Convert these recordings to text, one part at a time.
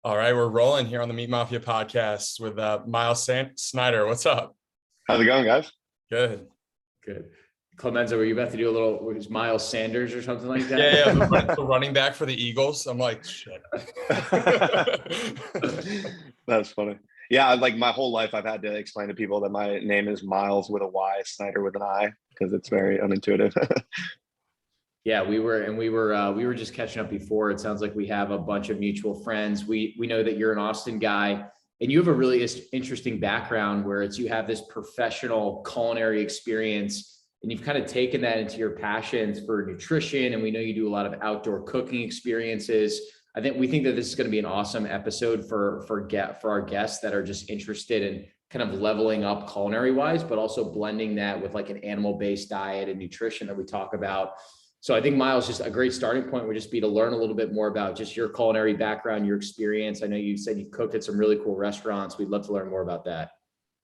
All right, we're rolling here on the Meat Mafia podcast with Myles Snider. What's up? How's it going, guys? Good. Good. Clemenza, were you about to do a little, was Miles Sanders or something like that? Yeah, the running back for the Eagles. I'm like, shit. That's funny. Yeah, like my whole life, I've had to explain to people that my name is Myles with a Y, Snider with an I, because it's very unintuitive. Yeah, we were just catching up before. It sounds like we have a bunch of mutual friends. We know that you're an Austin guy, and you have a really interesting background where you have this professional culinary experience, and you've kind of taken that into your passions for nutrition. And we know you do a lot of outdoor cooking experiences. We think that this is going to be an awesome episode for our guests that are just interested in kind of leveling up culinary wise, but also blending that with like an animal-based diet and nutrition that we talk about. So I think Myles, just a great starting point would just be to learn a little bit more about just your culinary background, your experience. I know you said you've cooked at some really cool restaurants. We'd love to learn more about that.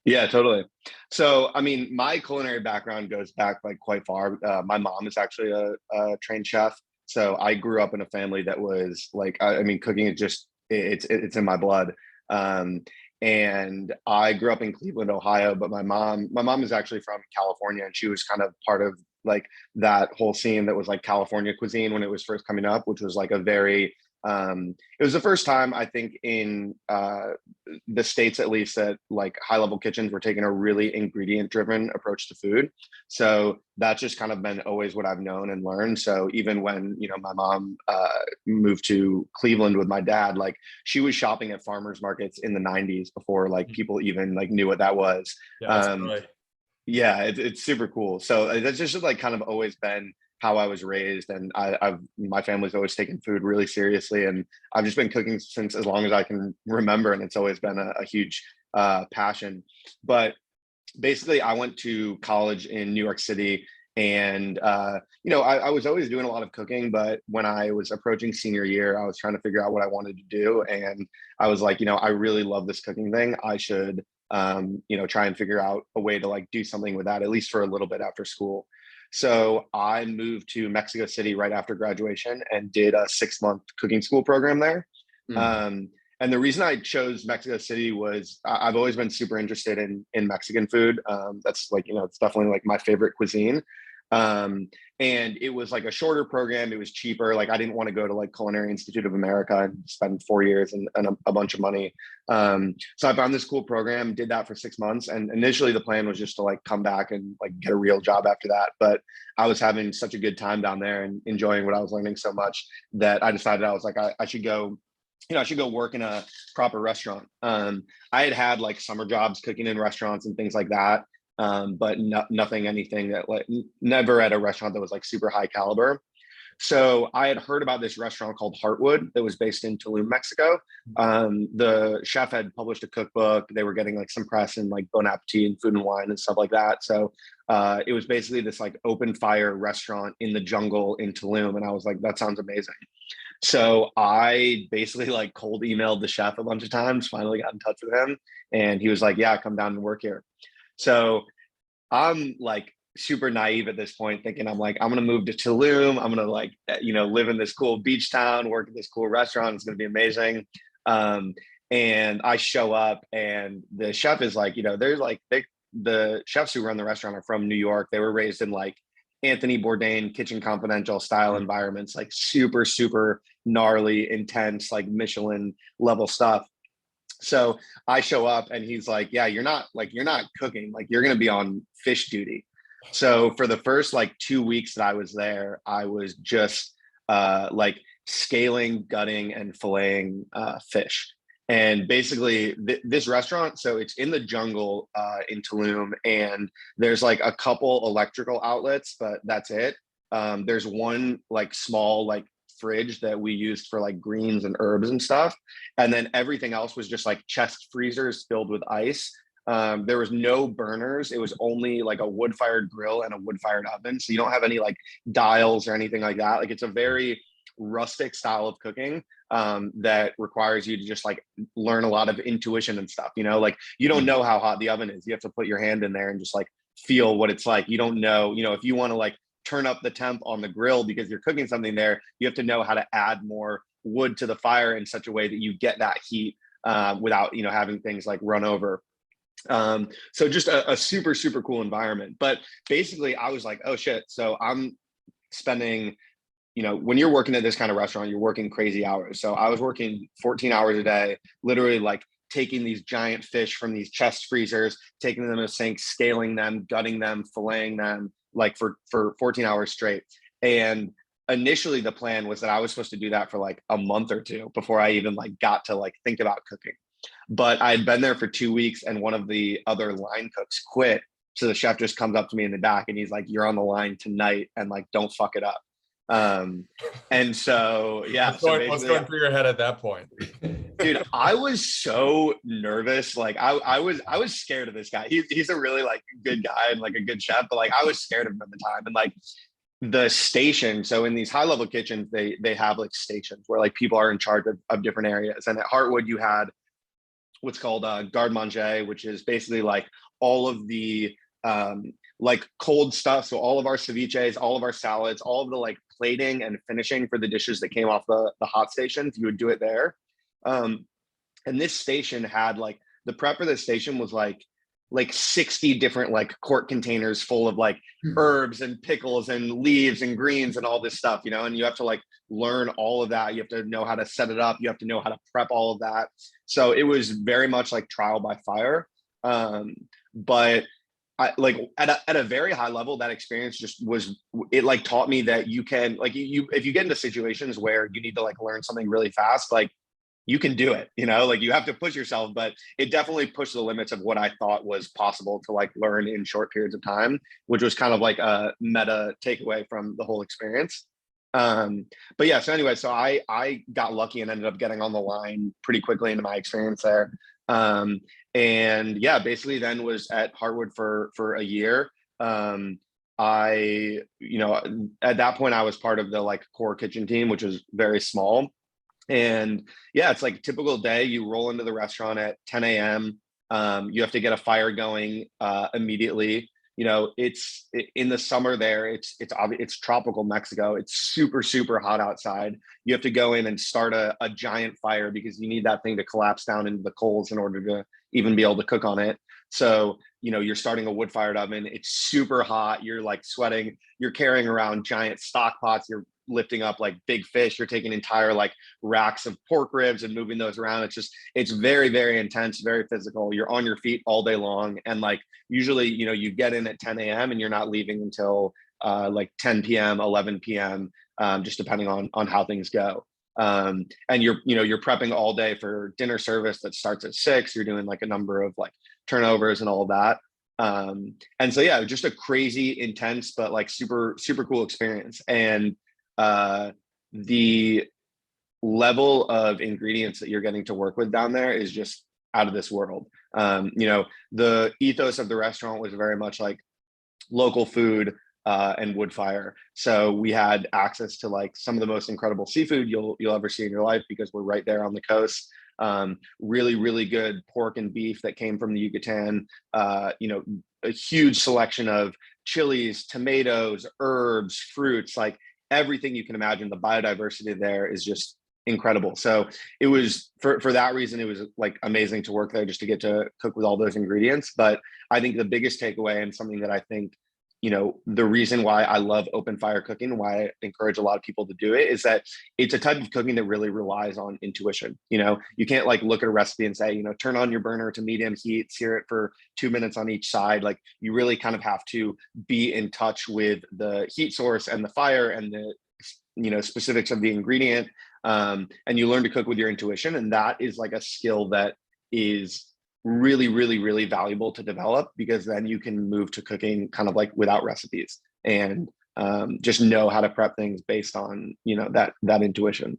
Yeah, totally. So, I mean, my culinary background goes back like quite far. My mom is actually a trained chef. So I grew up in a family that was like, I mean, cooking is just, it's in my blood. And I grew up in Cleveland, Ohio, but my mom is actually from California, and she was kind of part of like that whole scene that was like California cuisine when it was first coming up, which was like a very, it was the first time I think in the States, at least, that like high level kitchens were taking a really ingredient driven approach to food. So that's just kind of been always what I've known and learned. So even when, my mom moved to Cleveland with my dad, like she was shopping at farmers markets in the 90s before like people even like knew what that was. Yeah, that's right. Yeah, it's super cool. So that's just like kind of always been how I was raised, and my family's always taken food really seriously, and I've just been cooking since as long as I can remember, and it's always been a huge passion. But basically, I went to college in New York City, and I was always doing a lot of cooking, but when I was approaching senior year, I was trying to figure out what I wanted to do, and I was like, I really love this cooking thing. I should try and figure out a way to like do something with that, at least for a little bit after school. So I moved to Mexico City right after graduation and did a 6-month cooking school program there. And the reason I chose Mexico City was I've always been super interested in Mexican food. That's like, it's definitely like my favorite cuisine. And it was like a shorter program. It was cheaper. Like I didn't want to go to like Culinary Institute of America and spend 4 years and a bunch of money. So I found this cool program, did that for 6 months. And initially the plan was just to like come back and like get a real job after that. But I was having such a good time down there and enjoying what I was learning so much that I decided I was like, I should go, I should go work in a proper restaurant. I had like summer jobs cooking in restaurants and things like that. But anything that like never at a restaurant that was like super high caliber. So I had heard about this restaurant called Heartwood that was based in Tulum, Mexico. The chef had published a cookbook. They were getting like some press in like Bon Appetit and Food and Wine and stuff like that. So it was basically this like open fire restaurant in the jungle in Tulum. And I was like, that sounds amazing. So I basically like cold emailed the chef a bunch of times, finally got in touch with him. And he was like, yeah, come down and work here. So I'm like super naive at this point, thinking I'm like, I'm going to move to Tulum. I'm going to like, live in this cool beach town, work at this cool restaurant. It's going to be amazing. And I show up and the chef is like, there's like the chefs who run the restaurant are from New York. They were raised in like Anthony Bourdain, Kitchen Confidential style environments, like super, super gnarly, intense, like Michelin level stuff. So I show up and he's like, yeah, you're not cooking, like you're going to be on fish duty. So for the first like 2 weeks that I was there, I was just like scaling, gutting and filleting fish. And basically this restaurant, so it's in the jungle in Tulum, and there's like a couple electrical outlets, but that's it. There's one like small like fridge that we used for like greens and herbs and stuff. And then everything else was just like chest freezers filled with ice. There was no burners. It was only like a wood-fired grill and a wood-fired oven. So you don't have any like dials or anything like that. Like it's a very rustic style of cooking that requires you to just like learn a lot of intuition and stuff. Like you don't know how hot the oven is. You have to put your hand in there and just like feel what it's like. You don't know, if you want to like turn up the temp on the grill because you're cooking something there, you have to know how to add more wood to the fire in such a way that you get that heat without, you know, having things like run over. So just a super, super cool environment. But basically I was like, oh shit. So I'm spending, you know, when you're working at this kind of restaurant, you're working crazy hours. So I was working 14 hours a day, literally like taking these giant fish from these chest freezers, taking them to the sink, scaling them, gutting them, filleting them, like for 14 hours straight. And initially the plan was that I was supposed to do that for like a month or two before I even like got to like think about cooking. But I had been there for 2 weeks and one of the other line cooks quit. So the chef just comes up to me in the back and he's like, you're on the line tonight and like, don't fuck it up. And so, yeah. What's going through your head at that point? Dude, I was so nervous. Like I was scared of this guy. He's a really like good guy and like a good chef, but like I was scared of him at the time. And like the station, so in these high level kitchens, they have like stations where like people are in charge of different areas. And at Heartwood, you had what's called garde manger, which is basically like all of the like cold stuff. So all of our ceviches, all of our salads, all of the like plating and finishing for the dishes that came off the hot stations, you would do it there. And this station had like the prep for this station was like 60 different like quart containers full of like herbs and pickles and leaves and greens and all this stuff, you know, and you have to like learn all of that. You have to know how to set it up. You have to know how to prep all of that. So it was very much like trial by fire. But I like at a very high level, that experience just was, it like taught me that you can like if you get into situations where you need to like learn something really fast, like you can do it, you know, like you have to push yourself, but it definitely pushed the limits of what I thought was possible to like learn in short periods of time, which was kind of like a meta takeaway from the whole experience. But yeah, so anyway, so I got lucky and ended up getting on the line pretty quickly into my experience there. And yeah, basically then was at Heartwood for a year. I, you know, at that point I was part of the like core kitchen team, which was very small. And yeah, it's like a typical day. You roll into the restaurant at 10 a.m. You have to get a fire going immediately. You know, it's in the summer there. It's tropical Mexico. It's super, super hot outside. You have to go in and start a giant fire because you need that thing to collapse down into the coals in order to even be able to cook on it. So, you know, you're starting a wood fired oven. It's super hot. You're like sweating. You're carrying around giant stock pots. You're lifting up like big fish. You're taking entire like racks of pork ribs and moving those around. It's very, very intense, very physical. You're on your feet all day long. And like, usually, you know, you get in at 10 a.m. and you're not leaving until like 10 p.m., 11 p.m., just depending on how things go. And you're prepping all day for dinner service that starts at 6. You're doing like a number of like turnovers and all of that. And so, yeah, just a crazy intense, but like super, super cool experience. And the level of ingredients that you're getting to work with down there is just out of this world. You know, the ethos of the restaurant was very much like local food and wood fire. So we had access to like some of the most incredible seafood you'll ever see in your life because we're right there on the coast. Really, really good pork and beef that came from the Yucatan. You know, a huge selection of chilies, tomatoes, herbs, fruits, like everything you can imagine. The biodiversity there is just incredible. So it was for that reason, it was like amazing to work there just to get to cook with all those ingredients. But I think the biggest takeaway and something that I think, you know, the reason why I love open fire cooking, why I encourage a lot of people to do it is that it's a type of cooking that really relies on intuition. You know, you can't like look at a recipe and say, you know, turn on your burner to medium heat, sear it for 2 minutes on each side. Like you really kind of have to be in touch with the heat source and the fire and the, you know, specifics of the ingredient. And you learn to cook with your intuition. And that is like a skill that is really, really, really valuable to develop because then you can move to cooking kind of like without recipes and just know how to prep things based on, you know, that intuition.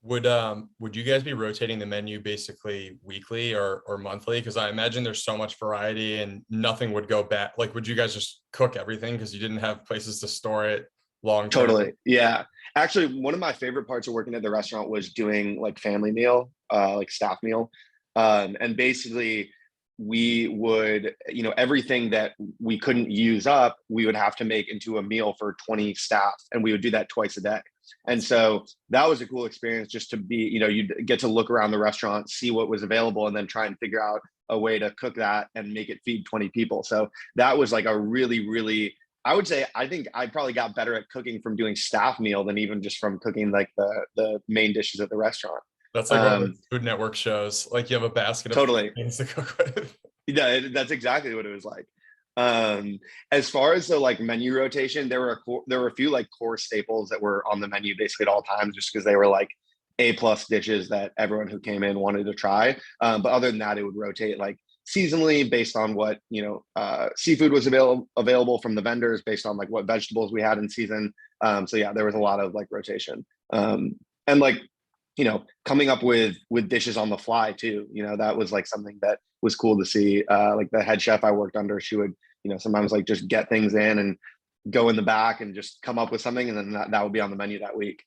Would you guys be rotating the menu basically weekly or monthly? Because I imagine there's so much variety and nothing would go bad. Like, would you guys just cook everything because you didn't have places to store it long term? Totally. Yeah. Actually, one of my favorite parts of working at the restaurant was doing like family meal, like staff meal. And basically we would, you know, everything that we couldn't use up, we would have to make into a meal for 20 staff. And we would do that twice a day. And so that was a cool experience, just to be, you get to look around the restaurant, see what was available, and then try and figure out a way to cook that and make it feed 20 people. So that was like a really, really, I would say, I think I probably got better at cooking from doing staff meal than even just from cooking like the main dishes at the restaurant. That's like one of the Food Network shows. Like you have a basket of Totally things to cook with. Yeah, that's exactly what it was like. As far as the like menu rotation, there were a few like core staples that were on the menu basically at all times, just because they were like A+ dishes that everyone who came in wanted to try. But other than that, it would rotate like seasonally based on what, seafood was available from the vendors, based on like what vegetables we had in season. So yeah, there was a lot of like rotation. And like, coming up with dishes on the fly too. That was like something that was cool to see. Like the head chef I worked under, she would, sometimes like just get things in and go in the back and just come up with something, and then that would be on the menu that week.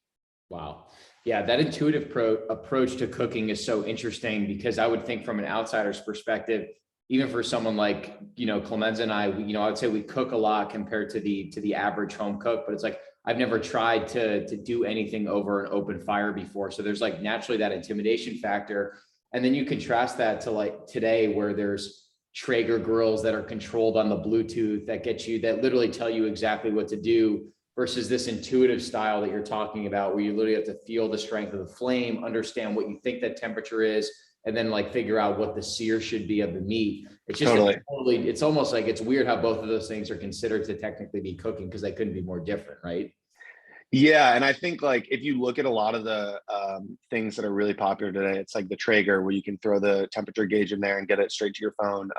Wow. Yeah, that intuitive approach to cooking is so interesting, because I would think from an outsider's perspective, even for someone like, Clemenza and I, I would say we cook a lot compared to the average home cook, but it's like, I've never tried to do anything over an open fire before. So there's like naturally that intimidation factor. And then you contrast that to like today, where there's Traeger grills that are controlled on the Bluetooth that literally tell you exactly what to do, versus this intuitive style that you're talking about, where you literally have to feel the strength of the flame, understand what you think that temperature is, and then like figure out what the sear should be of the meat. It's just totally, it's almost like, it's weird how both of those things are considered to technically be cooking, because they couldn't be more different, right? Yeah, and I think like if you look at a lot of the things that are really popular today, it's like the Traeger, where you can throw the temperature gauge in there and get it straight to your phone.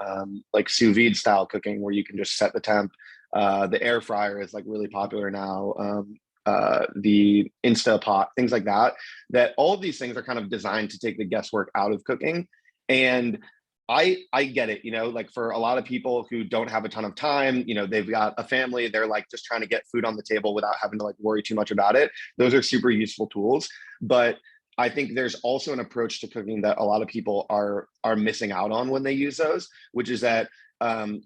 Like sous vide style cooking, where you can just set the temp. The air fryer is like really popular now. The Instapot, things like that. That all of these things are kind of designed to take the guesswork out of cooking. And I get it, like for a lot of people who don't have a ton of time, they've got a family, they're like just trying to get food on the table without having to like worry too much about it. Those are super useful tools. But I think there's also an approach to cooking that a lot of people are missing out on when they use those, which is that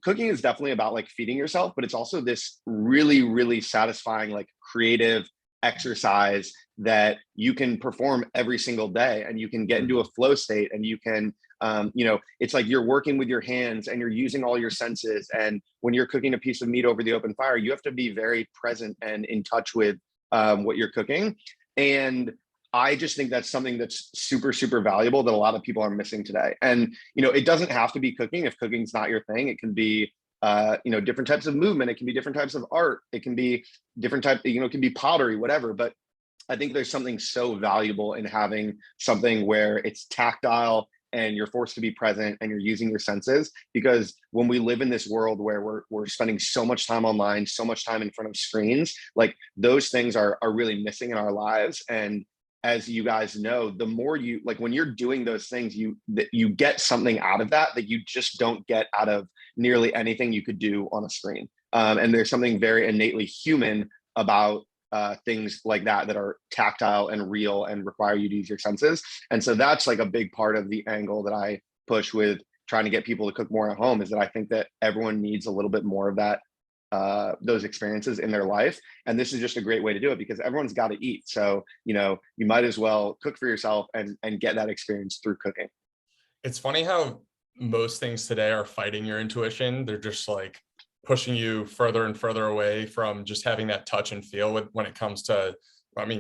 cooking is definitely about like feeding yourself, but it's also this really, really satisfying, like creative exercise that you can perform every single day, and you can get into a flow state, and you can it's like you're working with your hands and you're using all your senses. And when you're cooking a piece of meat over the open fire, you have to be very present and in touch with what you're cooking. And I just think that's something that's super, super valuable that a lot of people are missing today. And, it doesn't have to be cooking. If cooking's not your thing, it can be, different types of movement. It can be different types of art. It can be different type, it can be pottery, whatever. But I think there's something so valuable in having something where it's tactile and you're forced to be present and you're using your senses. Because when we live in this world where we're spending so much time online, so much time in front of screens, like those things are really missing in our lives. And as you guys know, the more you like, when you're doing those things, you get something out of that you just don't get out of nearly anything you could do on a screen. And there's something very innately human about things like that are tactile and real and require you to use your senses. And so that's like a big part of the angle that I push with trying to get people to cook more at home, is that I think that everyone needs a little bit more of that, those experiences in their life. And this is just a great way to do it, because everyone's got to eat. So, you might as well cook for yourself and get that experience through cooking. It's funny how most things today are fighting your intuition. They're just like pushing you further and further away from just having that touch and feel when it comes to,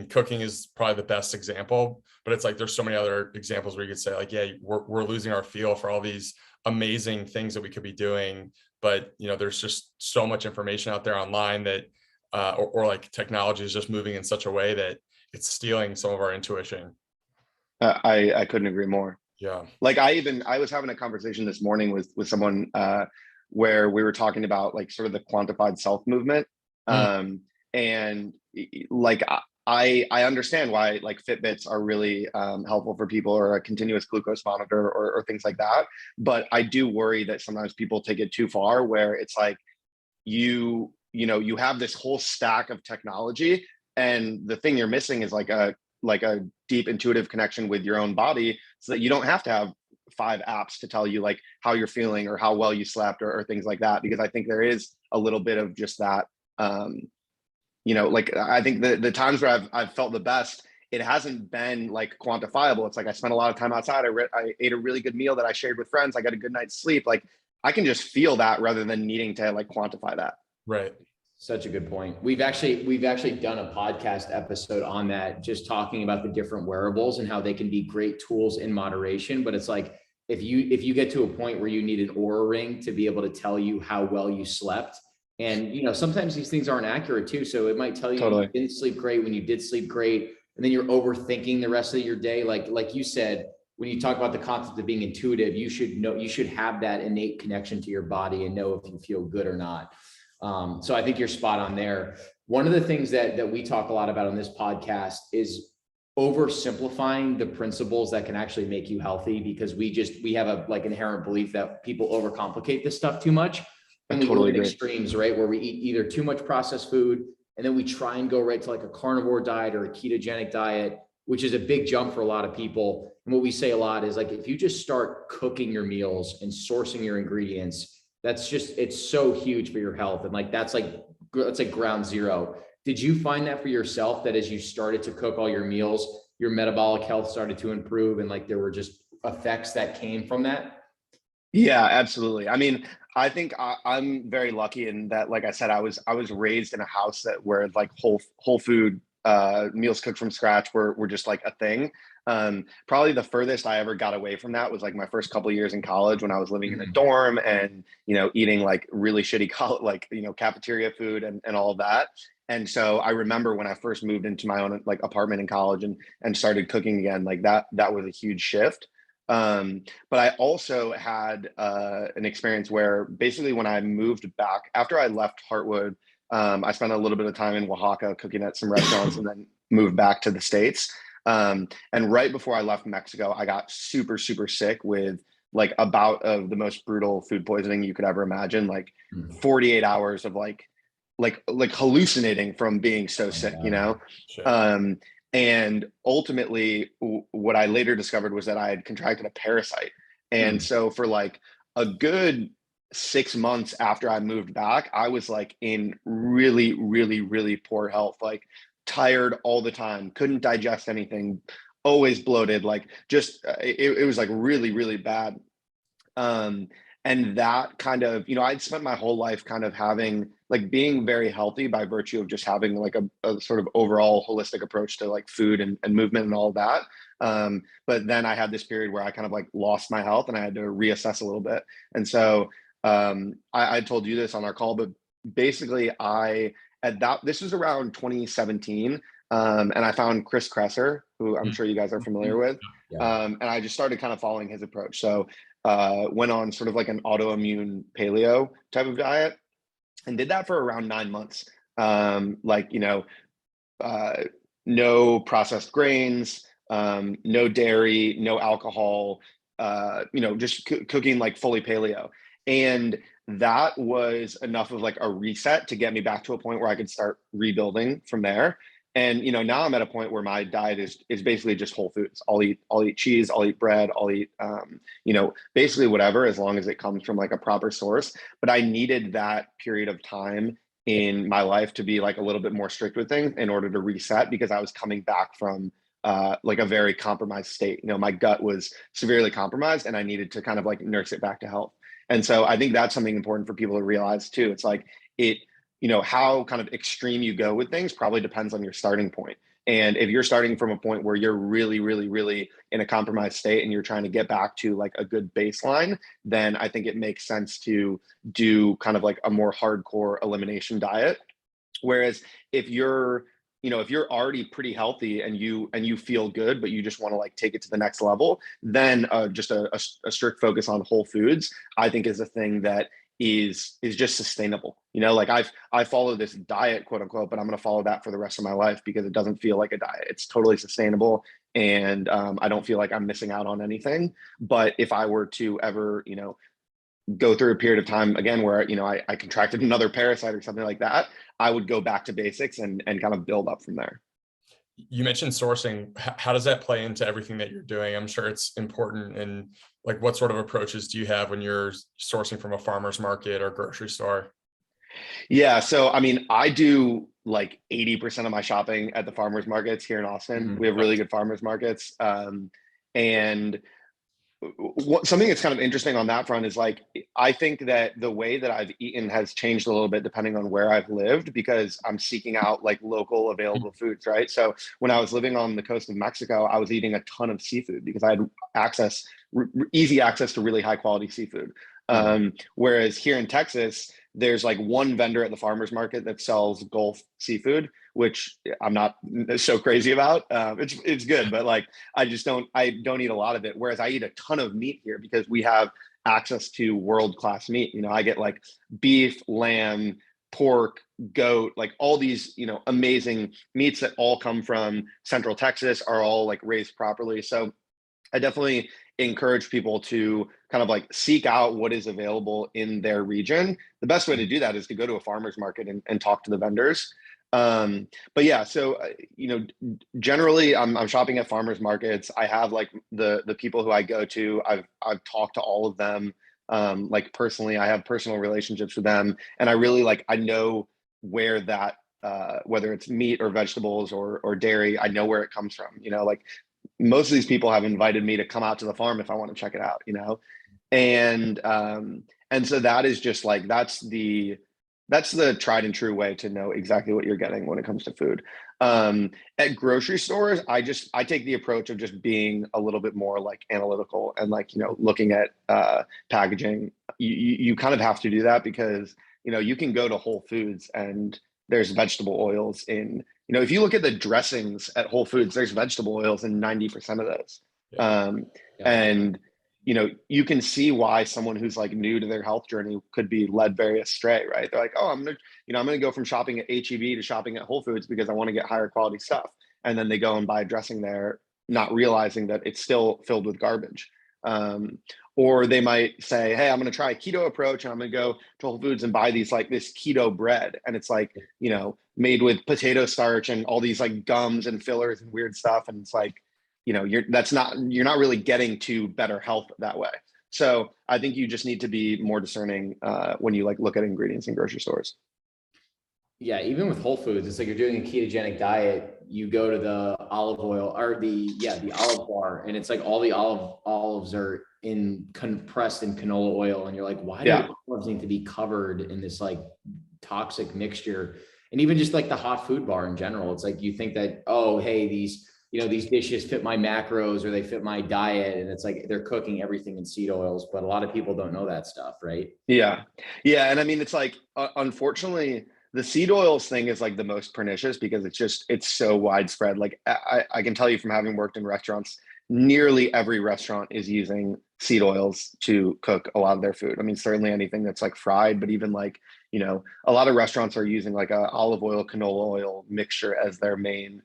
cooking is probably the best example, but it's like, there's so many other examples where you could say like, yeah, we're losing our feel for all these amazing things that we could be doing. But, there's just so much information out there online that, or like technology is just moving in such a way that it's stealing some of our intuition. I couldn't agree more. Yeah. Like I was having a conversation this morning with someone, where we were talking about like sort of the quantified self movement. And like, I understand why like Fitbits are really helpful for people, or a continuous glucose monitor or things like that. But I do worry that sometimes people take it too far, where it's like, you have this whole stack of technology, and the thing you're missing is like a deep intuitive connection with your own body, so that you don't have to have 5 apps to tell you like how you're feeling or how well you slept or things like that. Because I think there is a little bit of just that like I think the times where I've felt the best, it hasn't been like quantifiable. It's like I spent a lot of time outside. I ate a really good meal that I shared with friends. I got a good night's sleep. Like I can just feel that rather than needing to like quantify that. Right. Such a good point. We've actually done a podcast episode on that, just talking about the different wearables and how they can be great tools in moderation. But it's like, if you get to a point where you need an Oura ring to be able to tell you how well you slept, and sometimes these things aren't accurate too. So it might tell you Totally. you didn't sleep great when you did sleep great, and then you're overthinking the rest of your day. Like you said, when you talk about the concept of being intuitive, you should have that innate connection to your body and know if you feel good or not. So I think you're spot on there. One of the things that we talk a lot about on this podcast is oversimplifying the principles that can actually make you healthy, because we have a like inherent belief that people overcomplicate this stuff too much. And we totally go in agree. extremes, right? Where we eat either too much processed food, and then we try and go right to like a carnivore diet or a ketogenic diet, which is a big jump for a lot of people. And what we say a lot is like, if you just start cooking your meals and sourcing your ingredients, it's so huge for your health. And like, that's like ground zero. Did you find that for yourself, that as you started to cook all your meals, your metabolic health started to improve, and like there were just effects that came from that? Yeah, absolutely. I mean, I think I'm very lucky in that, like I said, I was raised in a house where like whole food meals cooked from scratch were just like a thing. Probably the furthest I ever got away from that was like my first couple of years in college, when I was living in a dorm and eating like really shitty like cafeteria food and all of that. And so I remember when I first moved into my own like apartment in college and started cooking again, like that was a huge shift. But I also had an experience where basically when I moved back after I left Heartwood, I spent a little bit of time in Oaxaca cooking at some restaurants and then moved back to the States. And right before I left Mexico, I got super, super sick with like a bout of the most brutal food poisoning you could ever imagine, like 48 hours of like hallucinating from being so sick, Sure. And ultimately what I later discovered was that I had contracted a parasite. And so for like a good 6 months after I moved back, I was like in really, really, really poor health, like tired all the time, couldn't digest anything, always bloated, like just it was like really, really bad. And that kind of, I'd spent my whole life kind of having like being very healthy by virtue of just having like a sort of overall holistic approach to like food and movement and all of that. But then I had this period where I kind of like lost my health and I had to reassess a little bit. And so I told you this on our call, but basically this was around 2017. And I found Chris Kresser, who I'm sure you guys are familiar with. Yeah. And I just started kind of following his approach. So went on sort of like an autoimmune paleo type of diet and did that for around 9 months. No processed grains, no dairy, no alcohol, just cooking like fully paleo. And that was enough of like a reset to get me back to a point where I could start rebuilding from there. And now I'm at a point where my diet is basically just whole foods. I'll eat cheese, I'll eat bread, I'll eat basically whatever, as long as it comes from like a proper source. But I needed that period of time in my life to be like a little bit more strict with things in order to reset, because I was coming back from like a very compromised state. My gut was severely compromised and I needed to kind of like nurse it back to health. And so I think that's something important for people to realize too. It's like how kind of extreme you go with things probably depends on your starting point. And if you're starting from a point where you're really, really, really in a compromised state and you're trying to get back to like a good baseline, then I think it makes sense to do kind of like a more hardcore elimination diet. Whereas if you're already pretty healthy and you feel good, but you just want to like take it to the next level, then just a strict focus on whole foods, I think, is a thing that is just sustainable. Like I follow this diet, quote unquote, but I'm going to follow that for the rest of my life because it doesn't feel like a diet. It's totally sustainable. And I don't feel like I'm missing out on anything. But if I were to ever, go through a period of time again where, I contracted another parasite or something like that, I would go back to basics and kind of build up from there. You mentioned sourcing. How does that play into everything that you're doing? I'm sure it's important. And like, what sort of approaches do you have when you're sourcing from a farmer's market or grocery store? Yeah. So, I mean, I do like 80% of my shopping at the farmers markets here in Austin. Mhm. We have really good farmers markets. And something that's kind of interesting on that front is like, I think that the way that I've eaten has changed a little bit depending on where I've lived because I'm seeking out like local available foods, right? So when I was living on the coast of Mexico, I was eating a ton of seafood because I had access, easy access to really high quality seafood. Mhm. Whereas here in Texas, there's like one vendor at the farmers market that sells Gulf seafood, which I'm not so crazy about. It's good, but like I don't eat a lot of it. Whereas I eat a ton of meat here because we have access to world class meat. You know, I get like beef, lamb, pork, goat, like all these, you know, amazing meats that all come from Central Texas, are all like raised properly. So I definitely encourage people to kind of like seek out what is available in their region. The best way to do that is to go to a farmer's market and talk to the vendors. But yeah, so you know, generally I'm shopping at farmers markets. I have like the people who I go to. I've talked to all of them. Like personally, I have personal relationships with them, and I really like I know where that whether it's meat or vegetables or dairy, I know where it comes from. You know, like most of these people have invited me to come out to the farm if I want to check it out, you know? And so that is just like that's the tried and true way to know exactly what you're getting when it comes to food. At grocery stores, I take the approach of just being a little bit more like analytical and like, you know, looking at packaging. You kind of have to do that because, you know, you can go to Whole Foods and there's vegetable oils in, you know, if you look at the dressings at Whole Foods, there's vegetable oils in 90% of those. Yeah. Um, Yeah. and you know, you can see why someone who's like new to their health journey could be led very astray, right? They're like, oh, I'm gonna go from shopping at HEB to shopping at Whole Foods because I want to get higher quality stuff. And then they go and buy a dressing there, not realizing that it's still filled with garbage. Um, or they might say, hey, I'm gonna try a keto approach and I'm gonna go to Whole Foods and buy these like this keto bread. And it's like, you know, made with potato starch and all these like gums and fillers and weird stuff. And it's like, you know, you're not really getting to better health that way. So I think you just need to be more discerning when you like look at ingredients in grocery stores. Yeah, even with Whole Foods, it's like you're doing a ketogenic diet. You go to the olive oil or the olive bar, and it's like all the olives are compressed in canola oil, and you're like, why do Yeah. olives need to be covered in this like toxic mixture? And even just like the hot food bar in general, it's like you think that, oh, hey, these dishes fit my macros or they fit my diet, and it's like they're cooking everything in seed oils, but a lot of people don't know that stuff, right? Yeah. Yeah. And I mean, it's like, unfortunately, the seed oils thing is like the most pernicious because it's so widespread. Like, I can tell you from having worked in restaurants, nearly every restaurant is using seed oils to cook a lot of their food. I mean, certainly anything that's like fried, but even like, you know, a lot of restaurants are using like a olive oil, canola oil mixture as their main,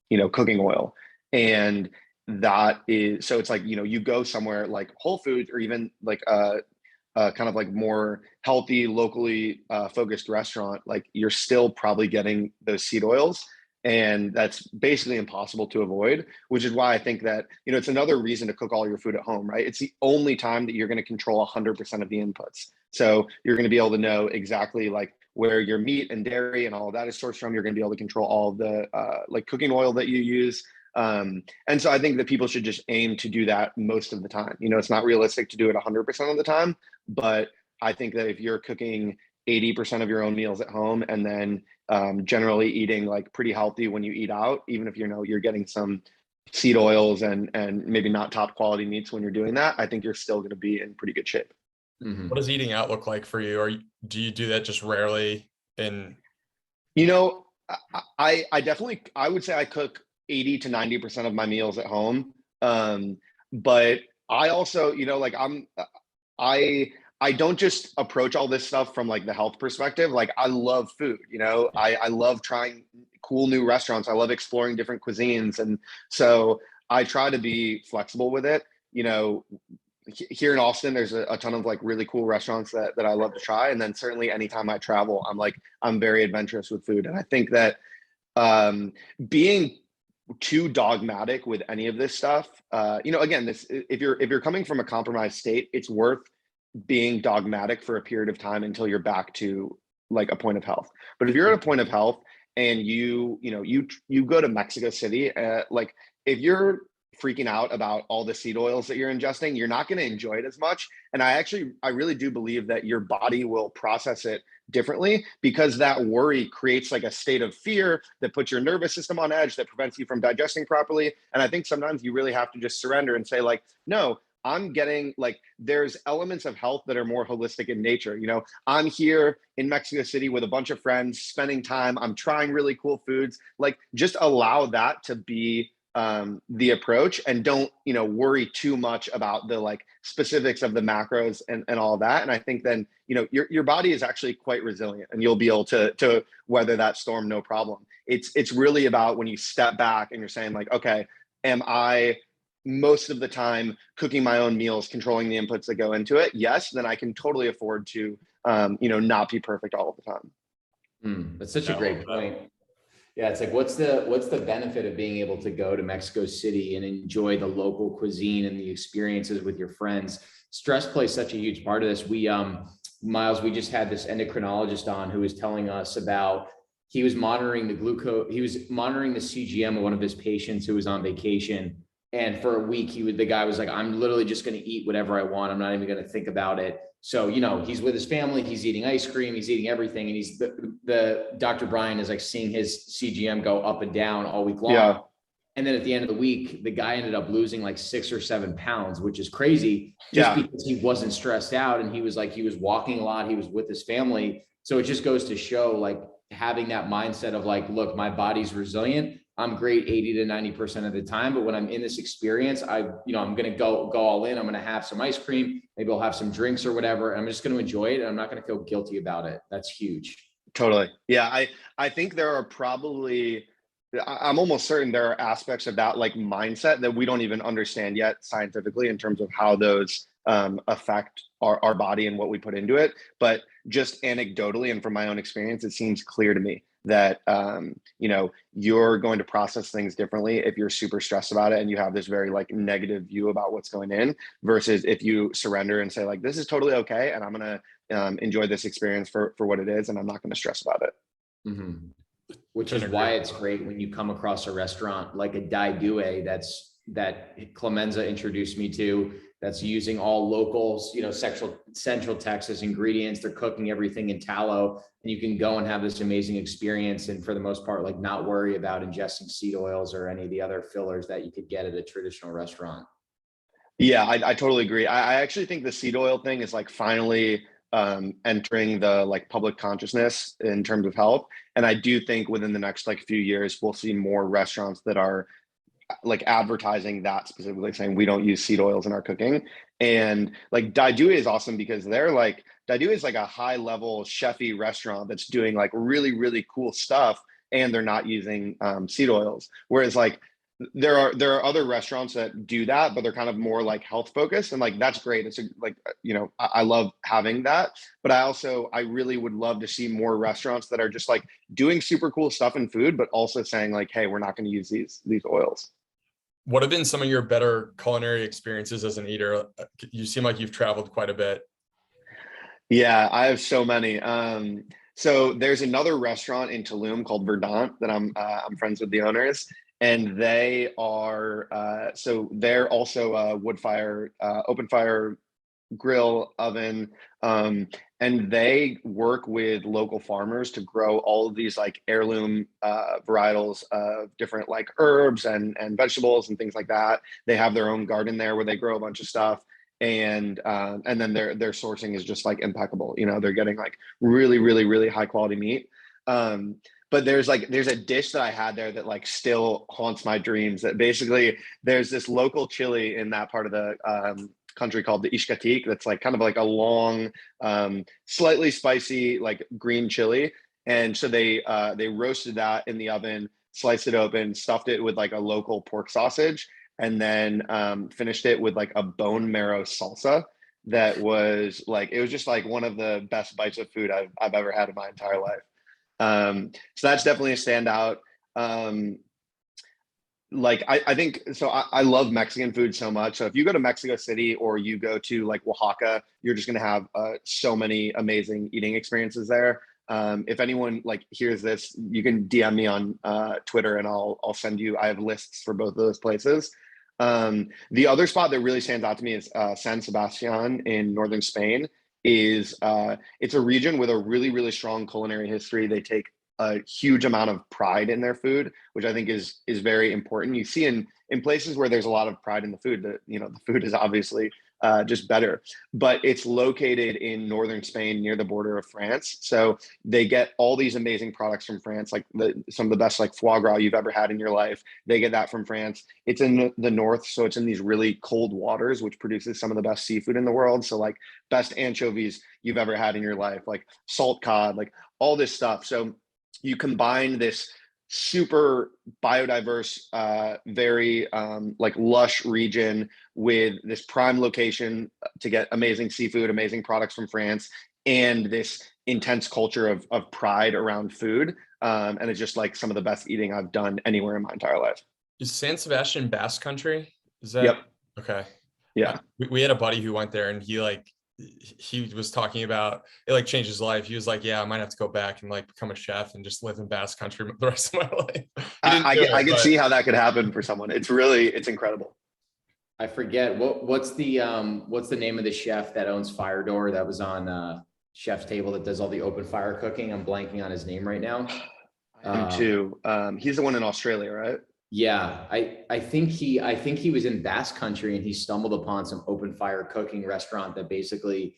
you know, cooking oil. And that is, so it's like, you know, you go somewhere like Whole Foods or even like kind of like more healthy, locally focused restaurant, like you're still probably getting those seed oils. And that's basically impossible to avoid, which is why I think that, you know, it's another reason to cook all your food at home, right? It's the only time that you're going to control 100% of the inputs. So you're going to be able to know exactly like where your meat and dairy and all of that is sourced from. You're going to be able to control all of the like cooking oil that you use. And so I think that people should just aim to do that most of the time. You know, it's not realistic to do it 100% of the time, but I think that if you're cooking 80% of your own meals at home and then generally eating like pretty healthy when you eat out, even if you know you're getting some seed oils and maybe not top quality meats when you're doing that, I think you're still going to be in pretty good shape. Mhm. What does eating out look like for you? Or do you do that just rarely? In You know, I definitely I would say I cook 80 to 90% of my meals at home. But I also, you know, like I I don't just approach all this stuff from like the health perspective. Like I love food, you know. I love trying cool new restaurants. I love exploring different cuisines. And so I try to be flexible with it. You know, here in Austin, there's a ton of like really cool restaurants that I love to try. And then certainly anytime I travel, I'm very adventurous with food. And I think that being too dogmatic with any of this stuff, you know, again, this if you're coming from a compromised state, it's worth being dogmatic for a period of time until you're back to like a point of health. But if you're at a point of health and you go to Mexico City, like if you're freaking out about all the seed oils that you're ingesting, you're not going to enjoy it as much. And I really do believe that your body will process it differently, because that worry creates like a state of fear that puts your nervous system on edge, that prevents you from digesting properly. And I think sometimes you really have to just surrender and say like, no, I'm getting like, there's elements of health that are more holistic in nature. I'm here in Mexico City with a bunch of friends, spending time. I'm trying really cool foods. Like, just allow that to be the approach, and don't, worry too much about the like specifics of the macros and all of that. And I think then, your body is actually quite resilient, and you'll be able to weather that storm, no problem. It's really about when you step back and you're saying like, okay, am I most of the time cooking my own meals, controlling the inputs that go into it? Yes, then I can totally afford to, not be perfect all of the time. That's such a great point. Yeah, it's like, what's the benefit of being able to go to Mexico City and enjoy the local cuisine and the experiences with your friends? Stress plays such a huge part of this. Myles, we just had this endocrinologist on who was telling us about, he was monitoring the glucose, he was monitoring the CGM of one of his patients who was on vacation. And for a week, the guy was like, I'm literally just going to eat whatever I want. I'm not even going to think about it. So, he's with his family, he's eating ice cream, he's eating everything. And he's the Dr. Brian is like seeing his CGM go up and down all week long. Yeah. And then at the end of the week, the guy ended up losing like 6 or 7 pounds, which is crazy, just because he wasn't stressed out. And he was walking a lot. He was with his family. So it just goes to show, like, having that mindset of like, look, my body's resilient. I'm great 80 to 90% of the time. But when I'm in this experience, I'm going to go all in. I'm going to have some ice cream. Maybe I'll have some drinks or whatever. And I'm just going to enjoy it. And I'm not going to feel guilty about it. That's huge. Totally. Yeah. I think there are probably, I'm almost certain there are aspects of that like mindset that we don't even understand yet scientifically in terms of how those affect our body and what we put into it. But just anecdotally and from my own experience, it seems clear to me that, you're going to process things differently if you're super stressed about it and you have this very like negative view about what's going in, versus if you surrender and say like, this is totally okay. And I'm going to enjoy this experience for what it is. And I'm not going to stress about it. Mm-hmm. Which is why it's great when you come across a restaurant like a Dai Due that Clemenza introduced me to, that's using all locals, Central Texas ingredients. They're cooking everything in tallow, and you can go and have this amazing experience. And for the most part, like, not worry about ingesting seed oils or any of the other fillers that you could get at a traditional restaurant. Yeah, I totally agree. I actually think the seed oil thing is like finally entering the like public consciousness in terms of health. And I do think within the next like few years, we'll see more restaurants that are like advertising that, specifically saying we don't use seed oils in our cooking. And like Dai Due is awesome because Dai Due is like a high level chefy restaurant that's doing like really, really cool stuff, and they're not using seed oils. Whereas like there are other restaurants that do that, but they're kind of more like health focused, and like that's great. It's I love having that, but I really would love to see more restaurants that are just like doing super cool stuff in food, but also saying like, hey, we're not going to use these oils. What have been some of your better culinary experiences as an eater? You seem like you've traveled quite a bit. Yeah, I have so many. So there's another restaurant in Tulum called Verdant that I'm friends with the owners, and they are they're also a wood fire, open fire grill oven, and they work with local farmers to grow all of these like heirloom varietals of different like herbs and vegetables and things like that. They have their own garden there where they grow a bunch of stuff, and then their sourcing is just like impeccable. They're getting like really, really, really high quality meat. But there's a dish that I had there that like still haunts my dreams. That basically there's this local chili in that part of the country called the Ixcatic. That's like kind of like a long, slightly spicy, like green chili. And so they roasted that in the oven, sliced it open, stuffed it with like a local pork sausage, and then finished it with like a bone marrow salsa. That was like, it was just like one of the best bites of food I've ever had in my entire life. So that's definitely a standout. I think so. I love Mexican food so much. So if you go to Mexico City or you go to like Oaxaca, you're just going to have so many amazing eating experiences there. If anyone like hears this, you can DM me on Twitter and I'll send you, I have lists for both of those places. The other spot that really stands out to me is San Sebastian in northern Spain. It's a region with a really, really strong culinary history. They take a huge amount of pride in their food, which I think is very important. You see in places where there's a lot of pride in the food, that the food is obviously just better. But it's located in northern Spain near the border of France. So they get all these amazing products from France, like some of the best like foie gras you've ever had in your life. They get that from France. It's in the north, so it's in these really cold waters, which produces some of the best seafood in the world. So like best anchovies you've ever had in your life, like salt cod, like all this stuff. So you combine this super biodiverse, very like lush region with this prime location to get amazing seafood, amazing products from France, and this intense culture of pride around food. And it's just like some of the best eating I've done anywhere in my entire life. Is San Sebastian Basque Country? Is that Yep. okay? Yeah. We had a buddy who went there, and he was talking about it, like changed his life. He was like, yeah, I might have to go back and like become a chef and just live in Basque Country the rest of my life. I could see how that could happen for someone. It's incredible. I forget what's the name of the chef that owns Fire Door that was on Chef's Table that does all the open fire cooking. I'm blanking on his name right now. Him too. He's the one in Australia, right? Yeah, I think he was in Basque Country and he stumbled upon some open fire cooking restaurant that basically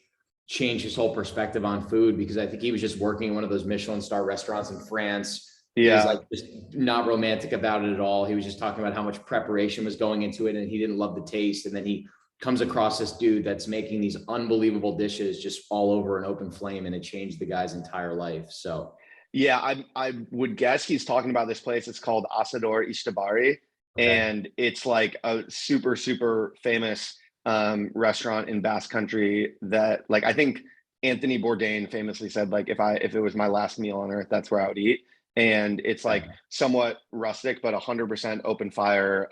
changed his whole perspective on food, because I think he was just working in one of those Michelin star restaurants in France. He was like just not romantic about it at all. He was just talking about how much preparation was going into it and he didn't love the taste. And then he comes across this dude that's making these unbelievable dishes just all over an open flame, and it changed the guy's entire life. So yeah, I would guess he's talking about this place. It's called Asador Ishtabari, and it's like a super, super famous restaurant in Basque Country that, like, I think Anthony Bourdain famously said, like, if it was my last meal on earth, that's where I would eat. And it's like somewhat rustic, but 100% open fire.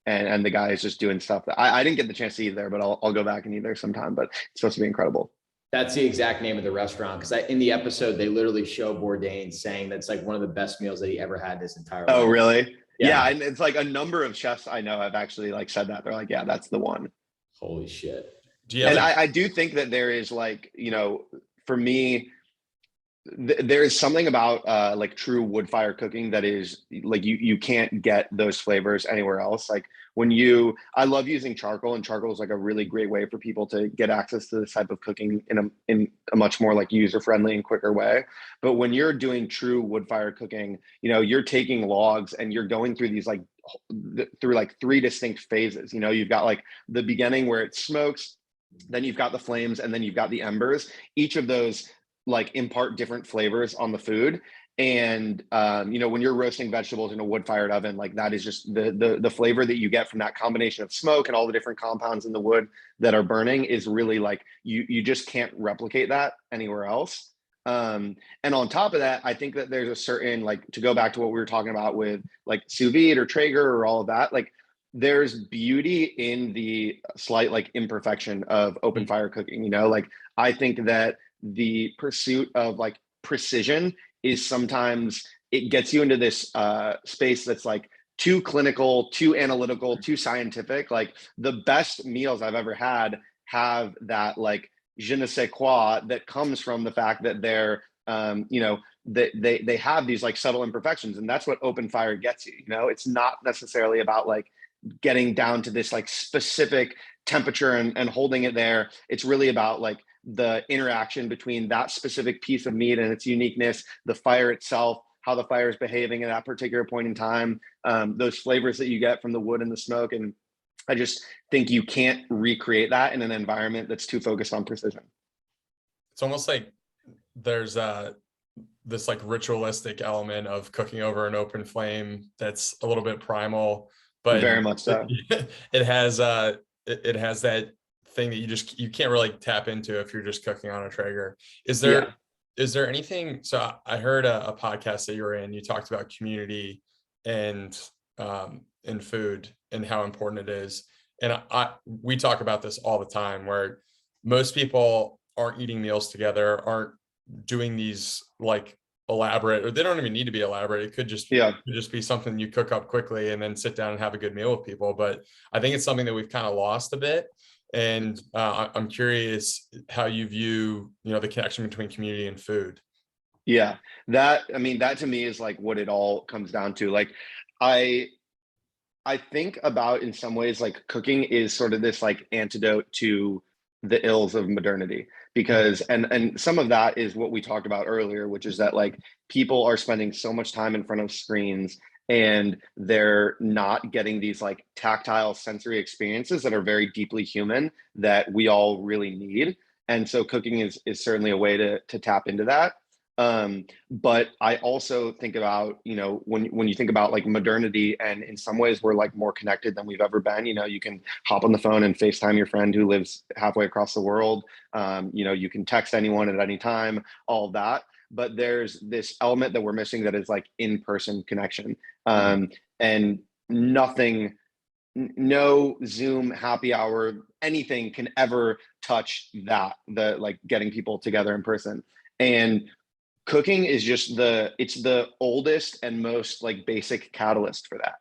And the guy is just doing stuff that I didn't get the chance to eat there, but I'll go back and eat there sometime. But it's supposed to be incredible. that's the exact name of the restaurant, because in the episode they literally show Bourdain saying that's like one of the best meals that he ever had this entire life. Oh, really? Yeah, and it's like a number of chefs I know have actually like said that. They're like, yeah, that's the one. Holy shit. And I do think that there is like, for me, there is something about like true wood fire cooking that is like you can't get those flavors anywhere else. Like I love using charcoal, and charcoal is like a really great way for people to get access to this type of cooking in a much more like user friendly and quicker way. But when you're doing true wood fire cooking, you're taking logs and you're going through these like through like three distinct phases. You've got like the beginning where it smokes, then you've got the flames, and then you've got the embers. Each of those like impart different flavors on the food. And when you're roasting vegetables in a wood fired oven, like that is just the flavor that you get from that combination of smoke and all the different compounds in the wood that are burning is really like you just can't replicate that anywhere else. And on top of that, I think that there's a certain, like, to go back to what we were talking about with like sous vide or Traeger or all of that, like there's beauty in the slight like imperfection of open fire cooking. Like I think that the pursuit of like precision is sometimes it gets you into this space that's like too clinical, too analytical, too scientific. Like the best meals I've ever had have that like je ne sais quoi that comes from the fact that they're they have these like subtle imperfections, and that's what open fire gets you. It's not necessarily about like getting down to this like specific temperature and holding it there. It's really about like the interaction between that specific piece of meat and its uniqueness, the fire itself, how the fire is behaving at that particular point in time, those flavors that you get from the wood and the smoke. And I just think you can't recreate that in an environment that's too focused on precision. It's almost like there's this like ritualistic element of cooking over an open flame that's a little bit primal, but very much so. It has that thing that you can't really tap into if you're just cooking on a Traeger. Is there anything? So I heard a podcast that you were in, you talked about community and food and how important it is. And we talk about this all the time, where most people aren't eating meals together, aren't doing these like elaborate, or they don't even need to be elaborate. It could just be something you cook up quickly and then sit down and have a good meal with people. But I think it's something that we've kind of lost a bit. And I'm curious how you view, the connection between community and food. Yeah, that to me is like what it all comes down to. Like, I think about, in some ways, like cooking is sort of this like antidote to the ills of modernity, because and some of that is what we talked about earlier, which is that like people are spending so much time in front of screens and they're not getting these like tactile sensory experiences that are very deeply human that we all really need. And so cooking is certainly a way to tap into that. But I also think about, when you think about like modernity, and in some ways we're like more connected than we've ever been. You can hop on the phone and FaceTime your friend who lives halfway across the world. You can text anyone at any time, all of that. But there's this element that we're missing that is like in-person connection. And nothing, no Zoom happy hour, anything can ever touch that, the like getting people together in person. And cooking is just it's the oldest and most like basic catalyst for that,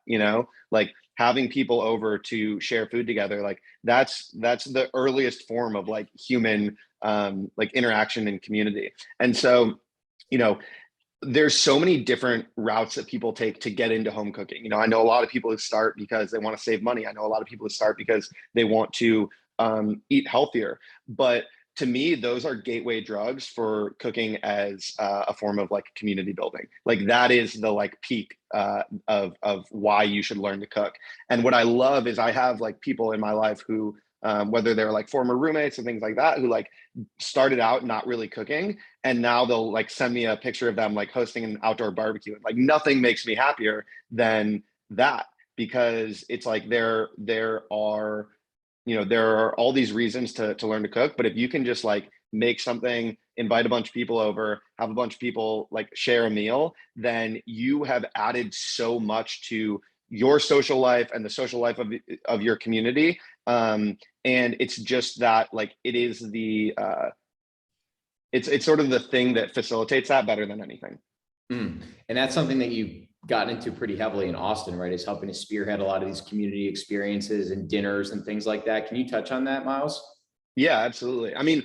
like having people over to share food together. Like that's the earliest form of like human like interaction and community. And so, there's so many different routes that people take to get into home cooking. I know a lot of people who start because they want to save money. I know a lot of people who start because they want to eat healthier. But to me, those are gateway drugs for cooking as a form of like community building. Like that is the like peak of why you should learn to cook. And what I love is I have like people in my life who, whether they're like former roommates and things like that, who like started out not really cooking, and now they'll like send me a picture of them like hosting an outdoor barbecue. And like nothing makes me happier than that, because it's like there are all these reasons to learn to cook. But if you can just like make something, invite a bunch of people over, have a bunch of people like share a meal, then you have added so much to your social life and the social life of your community. And it's just that like it is it's sort of the thing that facilitates that better than anything. And that's something that you've gotten into pretty heavily in Austin, right? Is helping to spearhead a lot of these community experiences and dinners and things like that. Can you touch on that, Myles? Yeah, absolutely. I mean,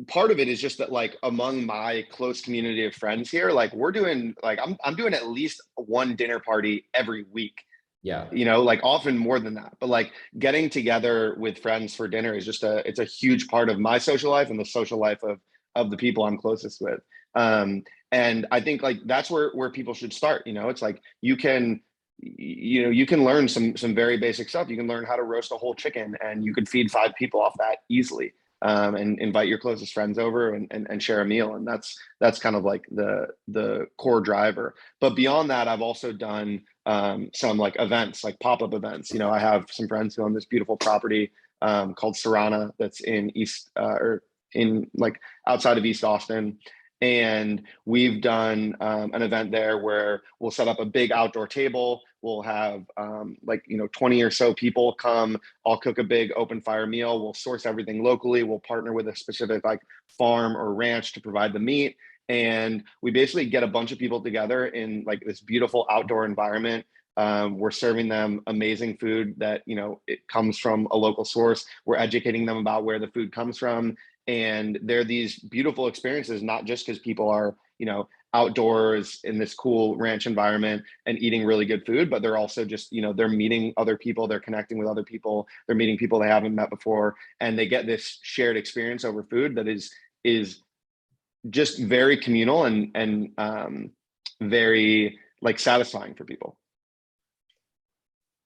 part of it is just that like among my close community of friends here, like we're doing like I'm doing at least one dinner party every week. Yeah. Like often more than that. But like getting together with friends for dinner is just it's a huge part of my social life and the social life of the people I'm closest with. And I think like that's where people should start. It's like you can learn some very basic stuff. You can learn how to roast a whole chicken, and you could feed 5 people off that easily. And invite your closest friends over and share a meal. And that's kind of like the core driver. But beyond that, I've also done some like events, like pop-up events. I have some friends who own this beautiful property called Serrana that's in or in like outside of East Austin. And we've done an event there where we'll set up a big outdoor table. We'll have 20 or so people come. I'll cook a big open fire meal. We'll source everything locally. We'll partner with a specific like farm or ranch to provide the meat. And we basically get a bunch of people together in like this beautiful outdoor environment. We're serving them amazing food that, it comes from a local source. We're educating them about where the food comes from. And they're these beautiful experiences, not just because people are, outdoors in this cool ranch environment and eating really good food, but they're also just, they're meeting other people, they're connecting with other people, they're meeting people they haven't met before, and they get this shared experience over food that is just very communal and very like satisfying for people.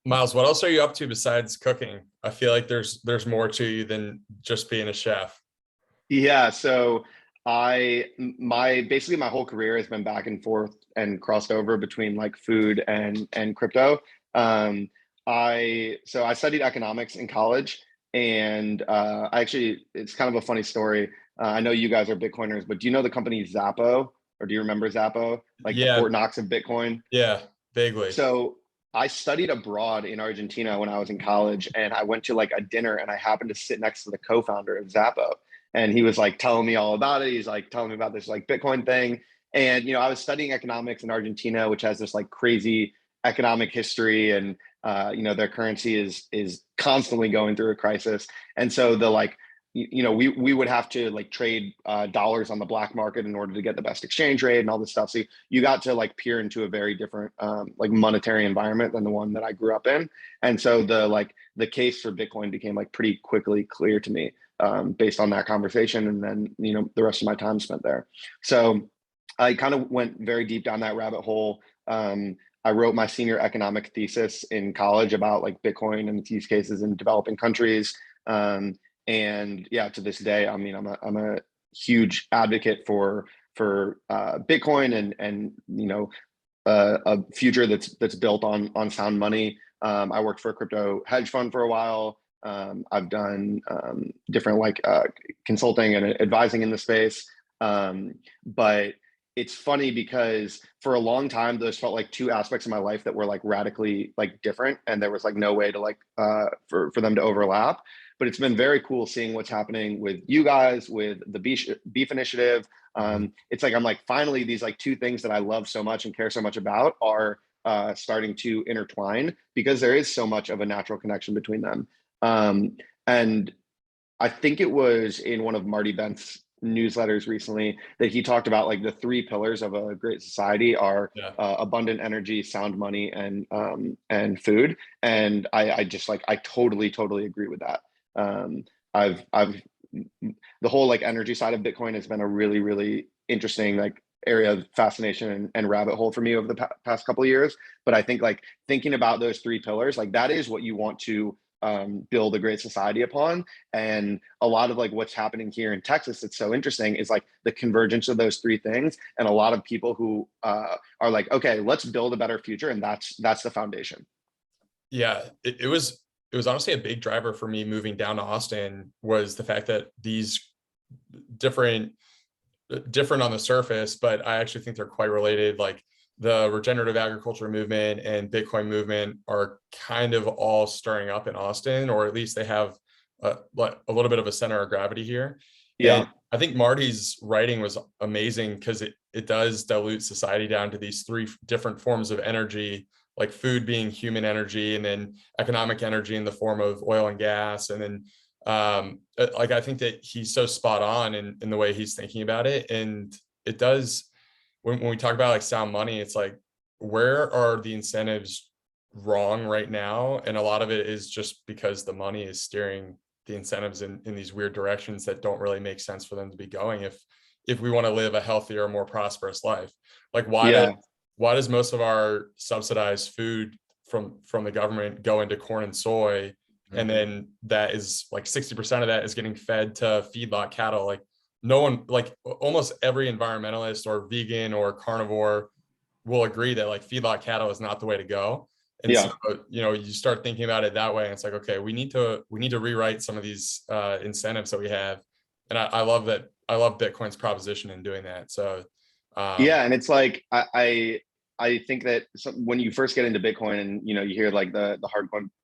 Myles, what else are you up to besides cooking? I feel like there's more to you than just being a chef. Yeah, so basically my whole career has been back and forth and crossed over between like food and crypto. I studied economics in college, and it's kind of a funny story. I know you guys are Bitcoiners, but do you know the company Zappo, or do you remember Zappo? Like the Fort Knox of Bitcoin? Yeah, vaguely. So I studied abroad in Argentina when I was in college, and I went to like a dinner, and I happened to sit next to the co-founder of Zappo. and he was like telling me all about it. He's like telling me about this like Bitcoin thing. And, I was studying economics in Argentina, which has this like crazy economic history, and, their currency is constantly going through a crisis. And so we would have to like trade dollars on the black market in order to get the best exchange rate and all this stuff. So you got to like peer into a very different like monetary environment than the one that I grew up in. And so the case for Bitcoin became like pretty quickly clear to me based on that conversation. And then, the rest of my time spent there. So I kind of went very deep down that rabbit hole. I wrote my senior economic thesis in college about like Bitcoin and its use cases in developing countries. And yeah, to this day, I mean, I'm a huge advocate for Bitcoin and a future that's built on sound money. I worked for a crypto hedge fund for a while. I've done different like consulting and advising in the space. But it's funny because for a long time, those felt like two aspects of my life that were like radically like different, and there was like no way to like for them to overlap. But it's been very cool seeing what's happening with you guys, with the beef initiative. It's like I'm like finally these like two things that I love so much and care so much about are starting to intertwine, because there is so much of a natural connection between them. And I think it was in one of Marty Bent's newsletters recently that he talked about like the three pillars of a great society are abundant energy, sound money, and food. And I just like I totally agree with that. I've the whole like energy side of Bitcoin has been a really interesting like area of fascination and rabbit hole for me over the past couple of years. But I think like thinking about those three pillars, like that is what you want to build a great society upon. And a lot of like what's happening here in Texas, it's so interesting, is like the convergence of those three things. And a lot of people who are like, okay, let's build a better future. And that's the foundation. Yeah, it was honestly a big driver for me moving down to Austin, was the fact that these different on the surface, but I actually think they're quite related. Like the regenerative agriculture movement and Bitcoin movement are kind of all stirring up in Austin, or at least they have a little bit of a center of gravity here. Yeah. And I think Marty's writing was amazing because it does dilute society down to these three different forms of energy, like food being human energy, and then economic energy in the form of oil and gas. And then like I think that he's so spot on in the way he's thinking about it. And it does, when we talk about like sound money, it's like, where are the incentives wrong right now? And a lot of it is just because the money is steering the incentives in these weird directions that don't really make sense for them to be going if we want to live a healthier, more prosperous life. Like why does most of our subsidized food from the government go into corn and soy? And then that is like 60% of that is getting fed to feedlot cattle. Like no one, like almost every environmentalist or vegan or carnivore will agree that like feedlot cattle is not the way to go. And so, you start thinking about it that way. And it's like, okay, we need to rewrite some of these incentives that we have. And I love that. I love Bitcoin's proposition in doing that. So and it's like I think that when you first get into Bitcoin and you hear like the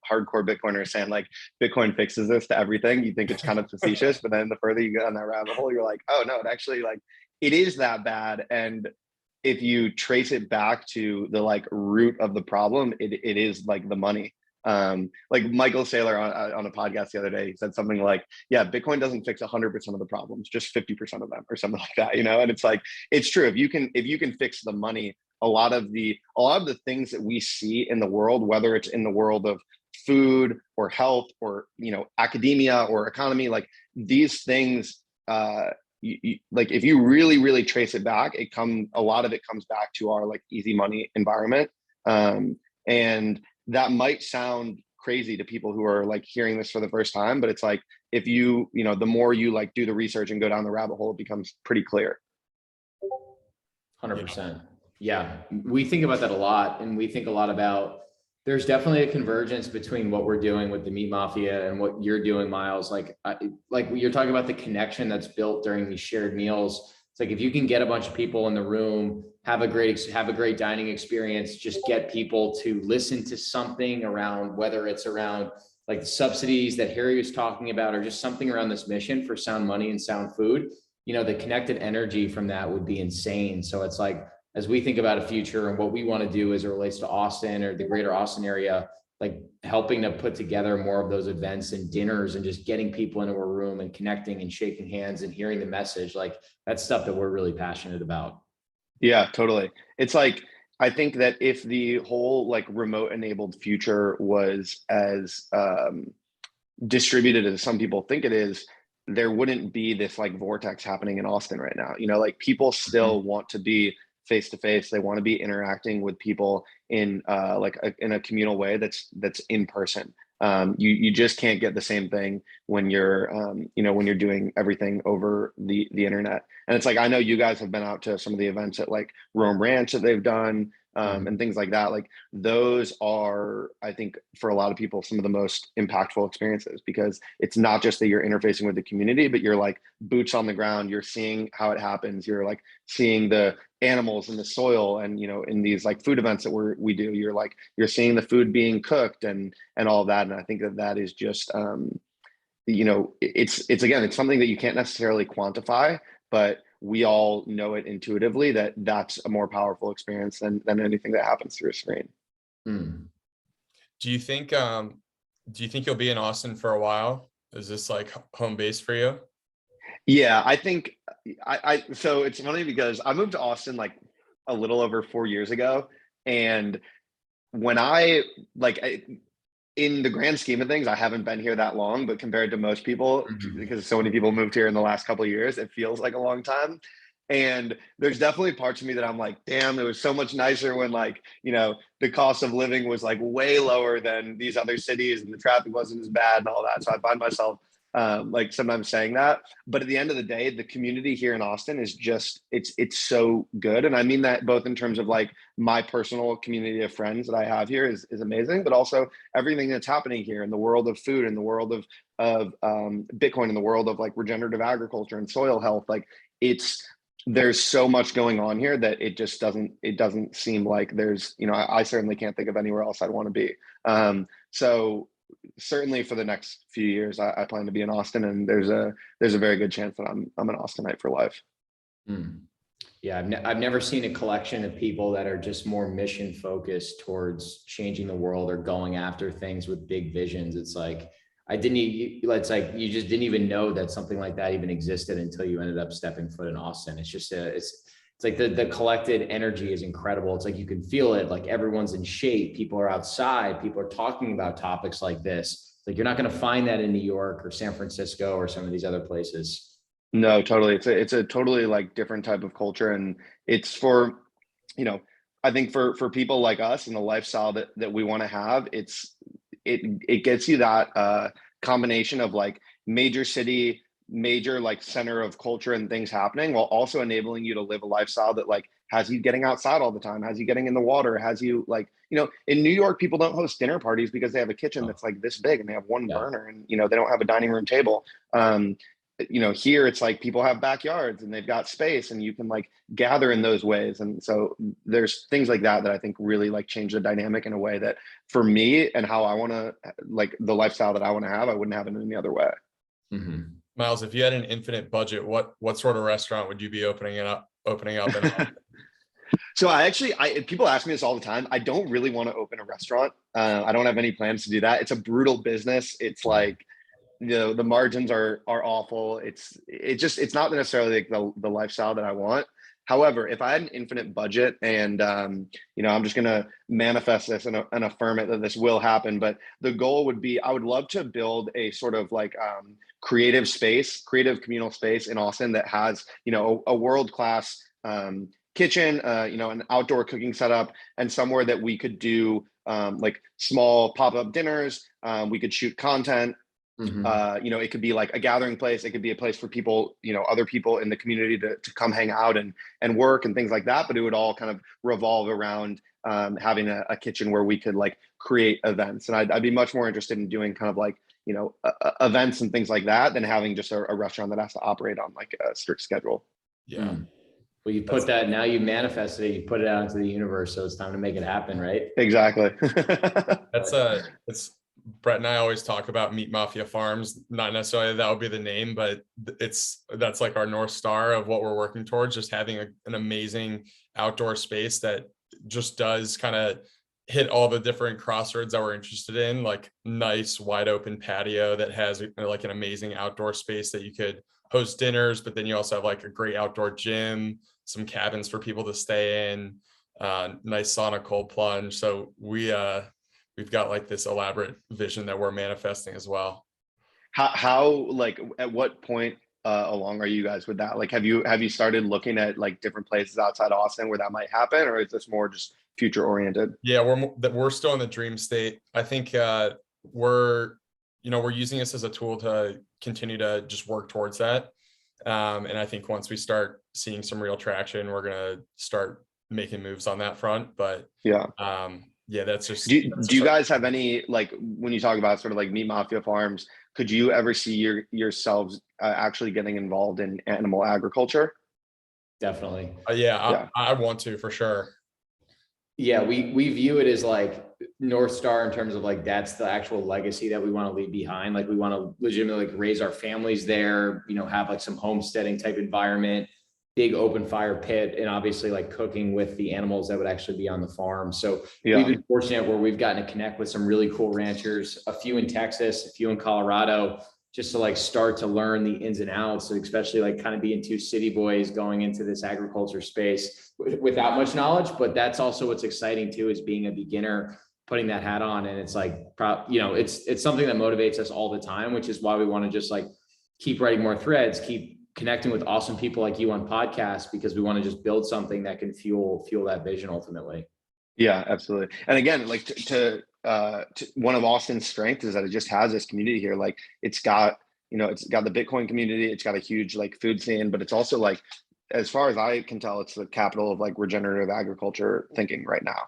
hardcore Bitcoiners saying like Bitcoin fixes this to everything, you think it's kind of facetious. But then the further you go on that rabbit hole, you're like, oh no, it actually like it is that bad. And if you trace it back to the like root of the problem, it is like the money. Like Michael Saylor on a podcast the other day, he said something like, yeah, Bitcoin doesn't fix 100% of the problems, just 50% of them, or something like that, and it's like, it's true. If you can fix the money, a lot of the things that we see in the world, whether it's in the world of food or health or academia or economy, like these things, like if you really trace it back, a lot of it comes back to our like easy money environment. And that might sound crazy to people who are like hearing this for the first time, but it's like, if the more you like do the research and go down the rabbit hole, it becomes pretty clear. 100%. Yeah, we think about that a lot, and we think a lot about, there's definitely a convergence between what we're doing with the Meat Mafia and what you're doing, Myles. Like you're talking about the connection that's built during these shared meals. It's like, if you can get a bunch of people in the room, have a great dining experience, just get people to listen to something around, whether it's around like the subsidies that Harry was talking about, or just something around this mission for sound money and sound food, you know, the connected energy from that would be insane. So it's like, as we think about a future and what we want to do as it relates to Austin or the greater Austin area, like helping to put together more of those events and dinners and just getting people into a room and connecting and shaking hands and hearing the message, like that's stuff that we're really passionate about. Yeah, totally. It's like, I think that if the whole like remote enabled future was as distributed as some people think it is, there wouldn't be this like vortex happening in Austin right now. You know, like people still want to be face to face. They want to be interacting with people in in a communal way that's in person. You just can't get the same thing when you're when you're doing everything over the internet. And it's like, I know you guys have been out to some of the events at like Rome Ranch that they've done, and things like that. Like those are, I think, for a lot of people, some of the most impactful experiences, because it's not just that you're interfacing with the community, but you're like boots on the ground. You're seeing how it happens. You're like seeing the animals in the soil, and in these like food events that we do, you're seeing the food being cooked and all of that. And I think that is just it's again, it's something that you can't necessarily quantify, but we all know it intuitively that that's a more powerful experience than anything that happens through a screen. Do you think you'll be in Austin for a while? Is this like home base for you? Yeah, I think so it's funny because I moved to Austin like a little over 4 years ago. And when in the grand scheme of things, I haven't been here that long, but compared to most people, because so many people moved here in the last couple of years, it feels like a long time. And there's definitely parts of me that I'm like, damn, it was so much nicer when the cost of living was like way lower than these other cities and the traffic wasn't as bad and all that. So I find myself like sometimes saying that. But at the end of the day, the community here in Austin is just, it's so good. And I mean that both in terms of like my personal community of friends that I have here is amazing, but also everything that's happening here in the world of food, in the world of Bitcoin, in the world of like regenerative agriculture and soil health. Like there's so much going on here that it doesn't seem like there's, I certainly can't think of anywhere else I'd want to be. So certainly for the next few years, I plan to be in Austin, and there's a very good chance that I'm an Austinite for life. Yeah, I've never seen a collection of people that are just more mission focused towards changing the world or going after things with big visions. It's like, it's like you just didn't even know that something like that even existed until you ended up stepping foot in Austin. It's just it's like the collected energy is incredible. It's like you can feel it, like everyone's in shape, people are outside, people are talking about topics like this. Like you're not going to find that in New York or San Francisco or some of these other places. No, totally. It's a totally like different type of culture, and it's for, I think for people like us and the lifestyle that we want to have, it gets you that combination of like major city, major like center of culture and things happening, while also enabling you to live a lifestyle that like has you getting outside all the time, has you getting in the water, has you like, in New York, people don't host dinner parties because they have a kitchen that's like this big and they have one burner, and they don't have a dining room table. Here it's like people have backyards and they've got space and you can like gather in those ways. And so there's things like that I think really like change the dynamic in a way that for me and how I want to, like the lifestyle that I want to have, I wouldn't have it any other way. Myles, if you had an infinite budget, what sort of restaurant would you be opening up in? So people ask me this all the time. I don't really want to open a restaurant. I don't have any plans to do that. It's a brutal business. It's like, the margins are awful. It's not necessarily like the lifestyle that I want. However, if I had an infinite budget and, I'm just going to manifest this and affirm it that this will happen, but the goal would be, I would love to build a sort of like creative communal space in Austin that has, a world-class kitchen, an outdoor cooking setup, and somewhere that we could do like small pop-up dinners. We could shoot content. It could be like a gathering place. It could be a place for people, other people in the community to come hang out and work and things like that. But it would all kind of revolve around having a kitchen where we could like create events. And I'd be much more interested in doing kind of like, events and things like that than having just a restaurant that has to operate on like a strict schedule. Yeah. Well, you put that, now you manifested it, you put it out into the universe. So it's time to make it happen, right? Exactly. It's Brett and I always talk about Meat Mafia Farms, not necessarily that would be the name, but that's like our North Star of what we're working towards, just having an amazing outdoor space that just does kind of hit all the different crossroads that we're interested in, like nice wide open patio that has like an amazing outdoor space that you could host dinners, but then you also have like a great outdoor gym, some cabins for people to stay in, nice sauna, cold plunge. So we've got like this elaborate vision that we're manifesting as well. How like at what point along are you guys with that? Like, have you started looking at like different places outside Austin where that might happen, or is this more just future oriented? Yeah, we're still in the dream state. I think we're using this as a tool to continue to just work towards that. And I think once we start seeing some real traction, we're gonna start making moves on that front. But yeah, that's just. Do you guys have any, like, when you talk about sort of like Meat Mafia Farms, could you ever see yourselves actually getting involved in animal agriculture? Definitely. Yeah. I want to, for sure. Yeah, we view it as like North Star in terms of like that's the actual legacy that we want to leave behind. Like we want to legitimately like raise our families there, have like some homesteading type environment, big open fire pit, and obviously like cooking with the animals that would actually be on the farm. So we've been fortunate where we've gotten to connect with some really cool ranchers, a few in Texas, a few in Colorado, just to like start to learn the ins and outs, especially like kind of being two city boys going into this agriculture space without much knowledge. But that's also what's exciting too, is being a beginner, putting that hat on. And it's like, it's something that motivates us all the time, which is why we want to just like keep writing more threads, keep connecting with awesome people like you on podcasts, because we want to just build something that can fuel that vision ultimately. Yeah, absolutely. And again, like to one of Austin's strengths is that it just has this community here. Like it's got the Bitcoin community, it's got a huge like food scene, but it's also like, as far as I can tell, it's the capital of like regenerative agriculture thinking right now.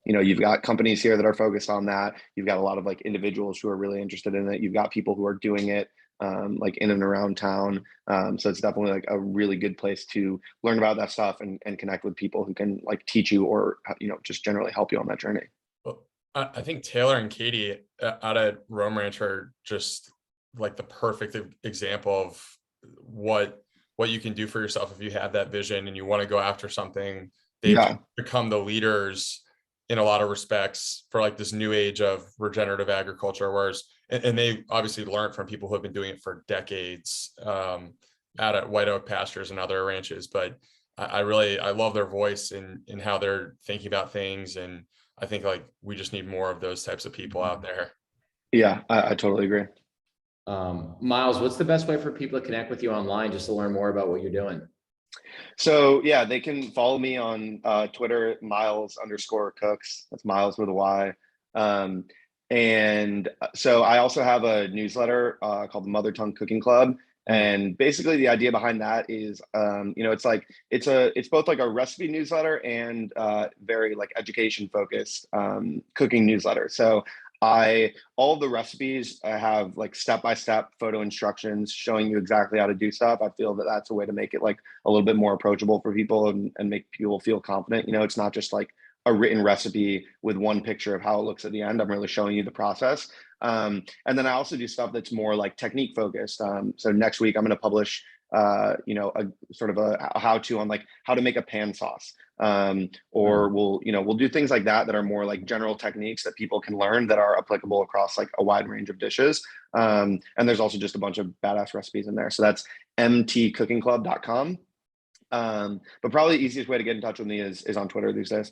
You've got companies here that are focused on that. You've got a lot of like individuals who are really interested in it. You've got people who are doing it like in and around town. So it's definitely like a really good place to learn about that stuff and connect with people who can like teach you or, just generally help you on that journey. Well, I think Taylor and Katie out at Rome Ranch are just like the perfect example of what you can do for yourself if you have that vision and you want to go after something. They've become the leaders in a lot of respects for like this new age of regenerative agriculture, whereas and they obviously learned from people who have been doing it for decades out at White Oak Pastures and other ranches. But I love their voice and how they're thinking about things. And I think like we just need more of those types of people out there. Yeah, I totally agree. Myles, what's the best way for people to connect with you online just to learn more about what you're doing? So yeah, they can follow me on Twitter, Myles_cooks. That's Myles with a Y. And so I also have a newsletter called the Mother Tongue Cooking Club. And basically the idea behind that is, it's both like a recipe newsletter and very like education focused cooking newsletter. So all of the recipes I have like step-by-step photo instructions showing you exactly how to do stuff. I feel that that's a way to make it like a little bit more approachable for people and make people feel confident. It's not just like a written recipe with one picture of how it looks at the end. I'm really showing you the process. And then I also do stuff that's more like technique focused. So next week I'm going to publish a sort of a how-to on like how to make a pan sauce. Or we'll do things like that are more like general techniques that people can learn that are applicable across like a wide range of dishes. And there's also just a bunch of badass recipes in there. So that's mtcookingclub.com. But probably the easiest way to get in touch with me is on Twitter these days.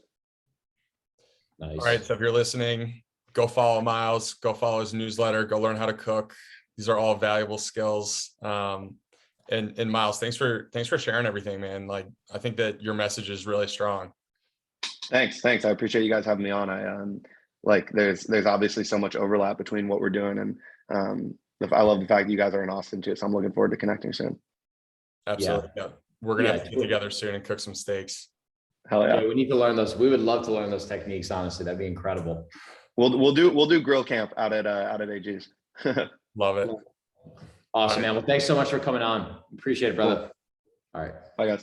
Nice. All right. So if you're listening, go follow Myles, go follow his newsletter, go learn how to cook. These are all valuable skills. And Myles, thanks for sharing everything, man. Like, I think that your message is really strong. Thanks. I appreciate you guys having me on. There's obviously so much overlap between what we're doing, and I love the fact that you guys are in Austin too. So I'm looking forward to connecting soon. Absolutely. Yeah. We're gonna have to get together soon and cook some steaks. Hell yeah. We need to learn those. We would love to learn those techniques. Honestly, that'd be incredible. We'll do grill camp out at AG's. Love it. Awesome, man. Well, thanks so much for coming on. Appreciate it, brother. Cool. All right. Bye, guys.